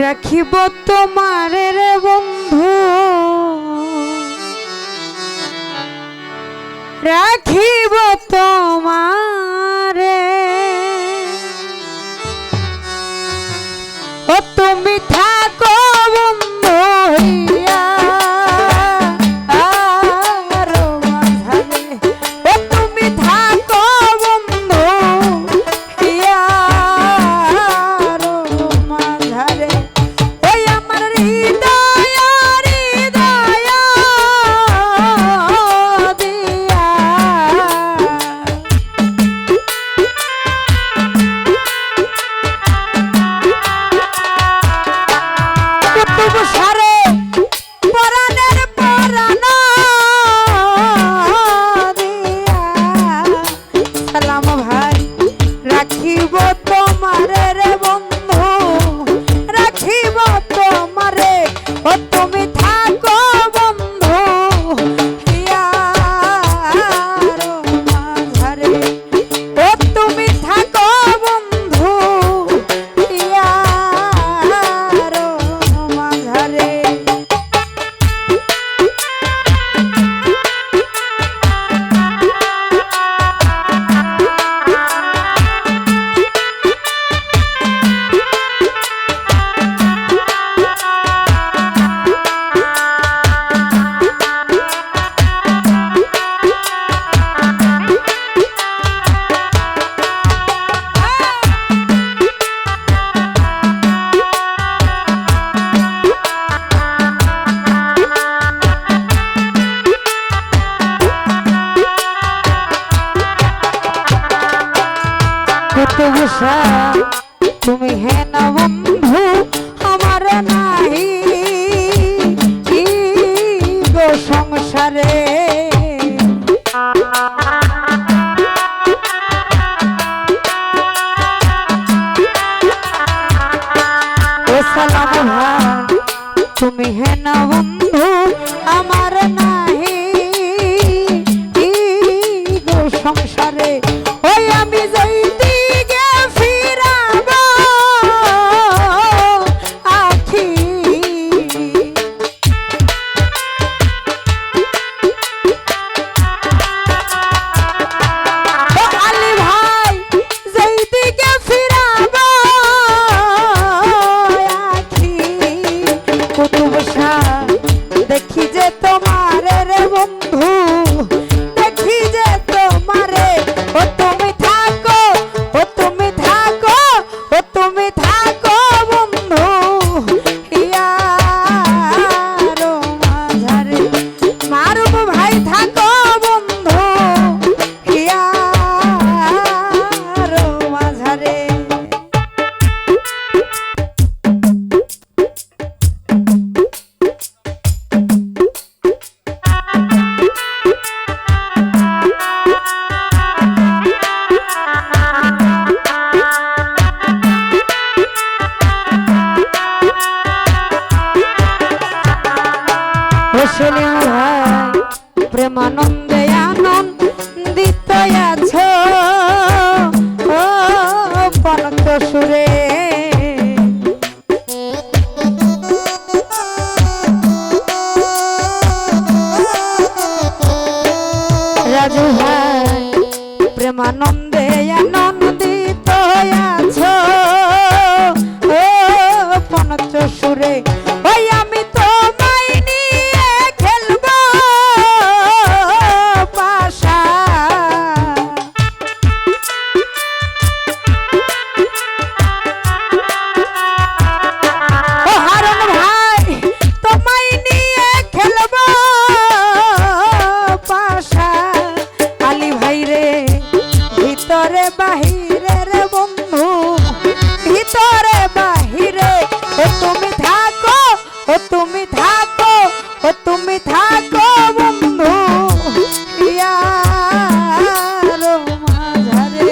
রাখিব তোমারে রে বন্ধু, রাখিব তোমারে। ও তুমি থাকো বন্ধু হইয়া আরো মাঝারে। ও তুমি থাকো বন্ধু হইয়া আরো মাঝারে। ওই আমার হৃদয় হৃদয় দিয়া সারে পরাণের পরাণ দিয়া সালাম ভাই রাখিব তোমারে রে বন্ধু, রাখিব তোমারে। ও তুমি থাকো বন্ধু ইয়ারো মাঝারে। ও তুমি থাকো বন্ধু ইয়ারো মাঝারে। তুমি হে না বন্ধু আমার নাই গো সংসারে। ও সালাম ভাই তুমি হে না বন্ধু আমার নাই গো সংসারে। ওই আমি যাইতে দেখি যে তোমারে রে বন্ধু, দেখি যে তোমারে। ও তুমি থাকো, ও তুমি থাকো, ও তুমি থাকো বন্ধু ইয়ারো মাঝারে। মারুব ভাই থাকো বন্ধু ইয়ারো মাঝারে। সেলিম ভাই প্রেমানন্দে আনন্দিত আছো ও পলক সুরে। রাজু ভাই প্রেমানন্দে আনন্দিত আছো ও পলক সুরে। ওই আমি তোমায় নিয়ে খেলবো পাশা। ও হারুন ভাই তোমায় নিয়ে খেলবো পাশা। আলী ভাই রে ভিতরে বাহিরে রে বন্ধু, ভিতরে বাহিরে। ও তুমি থাকো, ও তুমি থাকো, ও তুমি থাকো বন্ধু ইয়ারো মাঝারে।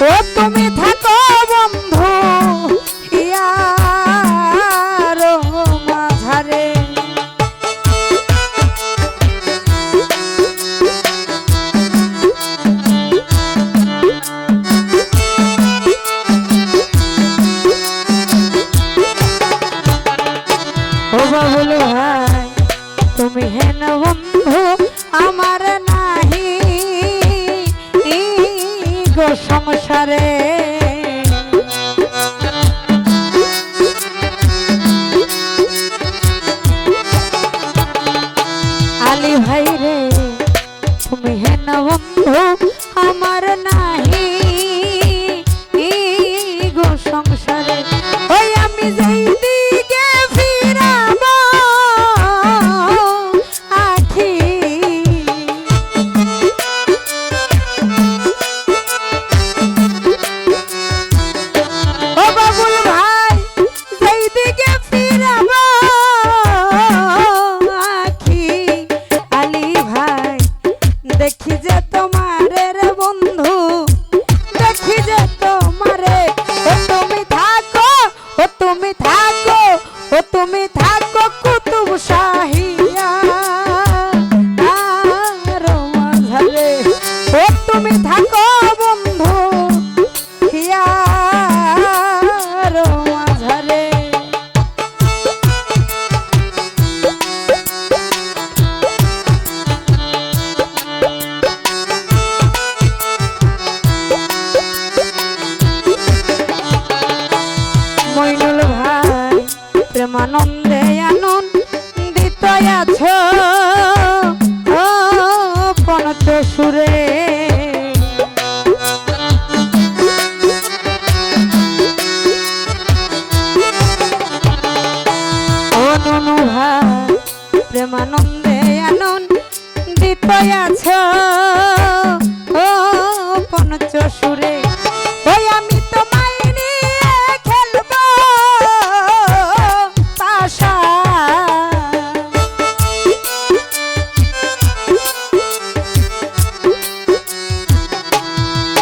ও তুমি থাকো বন্ধু ইয়ারো মাঝারে। তুমি হেন বন্ধু আমার নাহি গো সংসারে। ওই আমি যেই দিকে ফিরাব আখি ও বাবুল ভাই যেই দিকে ফিরাব আখি আলী ভাই দেখি যে তোমারে রে বন্ধু দেখি যে তোমারে ও তুমি থাকো ও তুমি থাকো ও তুমি থাকো কুতুব শাহিয়া আর মাঝারে ও তুমি থাকো বন্ধু হিয়া আর মাঝারে। মইনুল ভাই প্রেমানন্দে আনন্দিত আছো ও পঞ্চ সুরে। ও ননু ভাই প্রেমানন্দে আনন্দিত আছো ও পঞ্চ সুরে। ওই আমি তোমায় নিয়ে খেলবো তাশা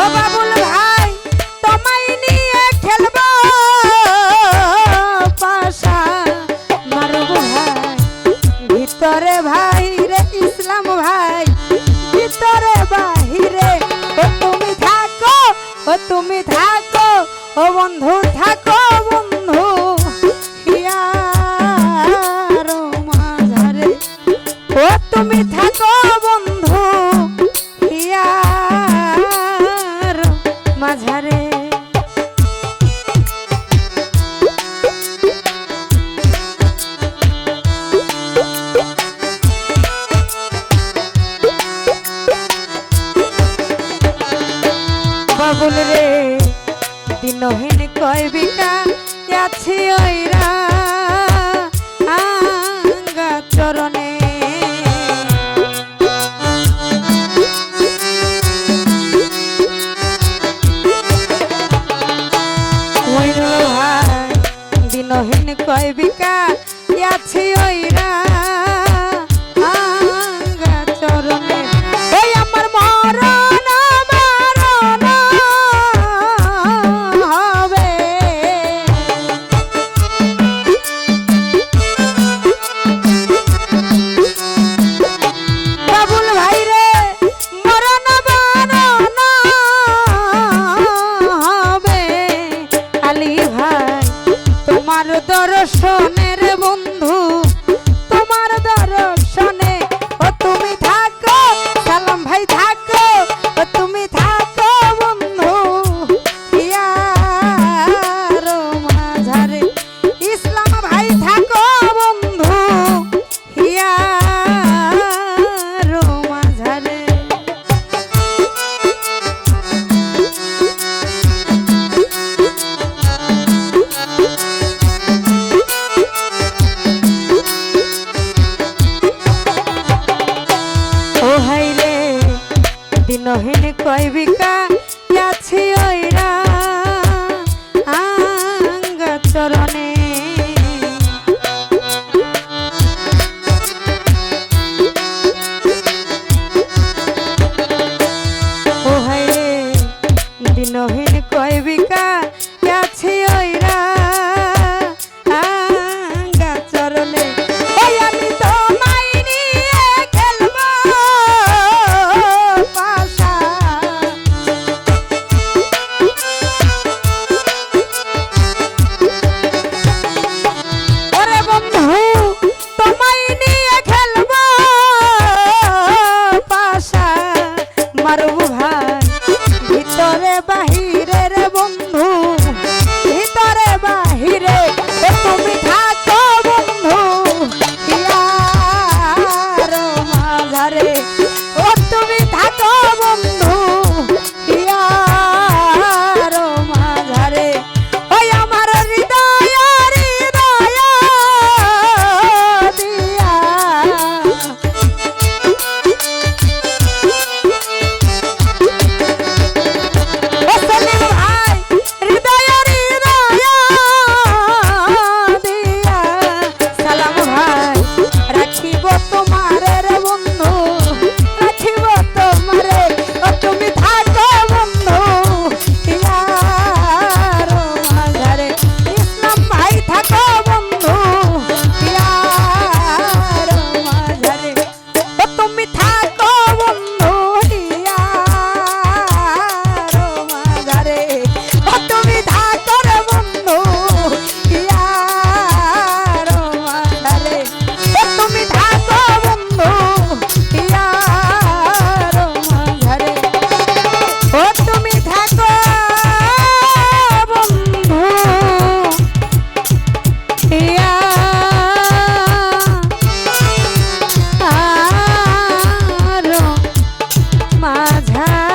ও বাবুল ভাই তোমায় নিয়ে খেলবো পাশা মারবো ভাই ভিতরে ভাই রে ইসলাম ভাই ভিতরে বাহিরে ও তুমি থাকো ও তুমি থাকো ও বন্ধু থাকো বন্ধু হিয়ার মাঝারে ও তুমি থাকো বন্ধু হিয়ার মাঝারে। বাবুল রে দিনহীন কয় বিকা আছি ওইরা আঙ্গা চরণে। মইনুল ভাই দিনহীন কয় বিকা আছি ওইরা আঙ্গা চরণে। ওই আমার মরণ হবে বাবুল ভাই রে মরণ হবে আলী ভাই তোমার দর্শনের বন্ধু তোমার দর্শনে ও তুমি থাকো সালাম ভাই থাকো ও তুমি থাকো বন্ধু হিয়ার মাঝারে ইসলাম ভাই থাকো বন্ধু হিয়ার মাঝারে। ও হাই রে দিনহীন কয় বিকা আছি ওইরা আঙ্গা চরণে। ও হাই রে দিনহীন কয় বিকা আছি ওইরা আঙ্গা চরণে। ওই আমি তোমায় নিয়ে খেলবো পাশা ও তুমি থাকো বন্ধু ইয়ার মাঝারে ওই আমার হৃদয় হৃদয় দিয়া ও সেলিম ভাই হৃদয় হৃদয় দিয়া সালাম ভাই রাখিব তোমারে রে বন্ধু রাখিব তোমারে ও তুমি থাকো বন্ধু ইয়ার মাঝারে ইসলাম ভাই থাকো বন্ধু ইয়ার মাঝারে ও তুমি থাকো বন্ধু ইয়ার মাঝারে ও তুমি থাকো রে বন্ধু ইয়ার মাঝারে ও তুমি থাকো বন্ধু ইয়ার মাঝারে ও তুমি থাকো বন্ধু ইয়ার মাঝারে